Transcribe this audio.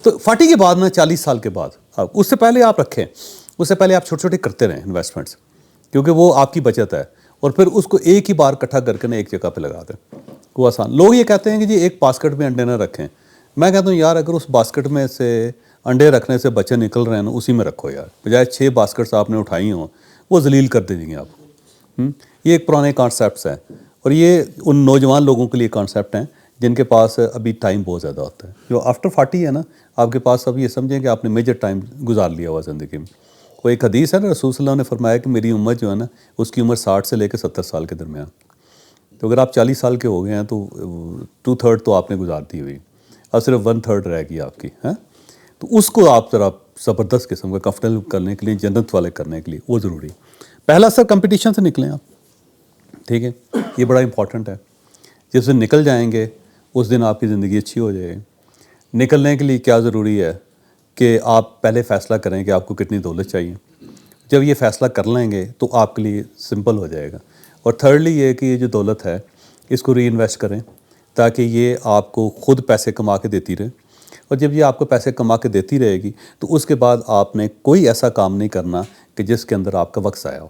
تو 40 کے بعد میں 40 سال کے بعد اس سے پہلے آپ رکھیں، اس سے پہلے آپ چھوٹے چھوٹے کرتے رہیں انویسٹمنٹس، کیونکہ وہ آپ کی بچت ہے، اور پھر اس کو ایک ہی بار اکٹھا کر کے نا ایک جگہ پہ لگا دیں، وہ آسان۔ لوگ یہ کہتے ہیں کہ جی ایک باسکٹ میں انڈے نہ رکھیں، میں کہتا ہوں یار اگر اس باسکٹ میں سے انڈے رکھنے سے بچے نکل رہے ہیں نا، اسی میں رکھو یار، بجائے 6 باسکٹس آپ نے اٹھائی ہوں وہ ذلیل کر دیں گے آپ کو۔ یہ ایک پرانے کانسیپٹس ہیں، اور یہ ان نوجوان لوگوں کے لیے کانسیپٹ ہیں جن کے پاس ابھی ٹائم بہت زیادہ ہوتا ہے، جو آفٹر 40 ہے نا، آپ کے پاس اب یہ سمجھیں کہ آپ نے میجر ٹائم گزار لیا ہوا زندگی میں۔ وہ ایک حدیث ہے نا، رسول صلی اللہ علیہ وسلم نے فرمایا کہ میری امت جو ہے نا، اس کی عمر 60 سے لے کے 70 سال کے درمیان، تو اگر آپ 40 سال کے ہو گئے ہیں تو 2/3 تو آپ نے گزار دی ہوئی، اور صرف 1/3 رہ گئی آپ کی، ہاں۔ تو اس کو آپ ذرا زبردست قسم کا کمفرٹیبل کرنے کے لیے، جنت والے کرنے کے لیے وہ ضروری ہے۔ پہلا سر کمپٹیشن سے نکلیں آپ، ٹھیک ہے، یہ بڑا امپورٹنٹ ہے۔ جس دن نکل جائیں گے اس دن آپ کی زندگی اچھی ہو جائے گی۔ نکلنے کے لیے کیا ضروری ہے کہ آپ پہلے فیصلہ کریں کہ آپ کو کتنی دولت چاہیے۔ جب یہ فیصلہ کر لیں گے تو آپ کے لیے سمپل ہو جائے گا۔ اور تھرڈلی یہ کہ یہ جو دولت ہے اس کو ری انویسٹ کریں تاکہ یہ آپ کو خود پیسے کما کے دیتی رہے، اور جب یہ آپ کو پیسے کما کے دیتی رہے گی تو اس کے بعد آپ نے کوئی ایسا کام نہیں کرنا کہ جس کے اندر آپ کا وقت ضائع ہو۔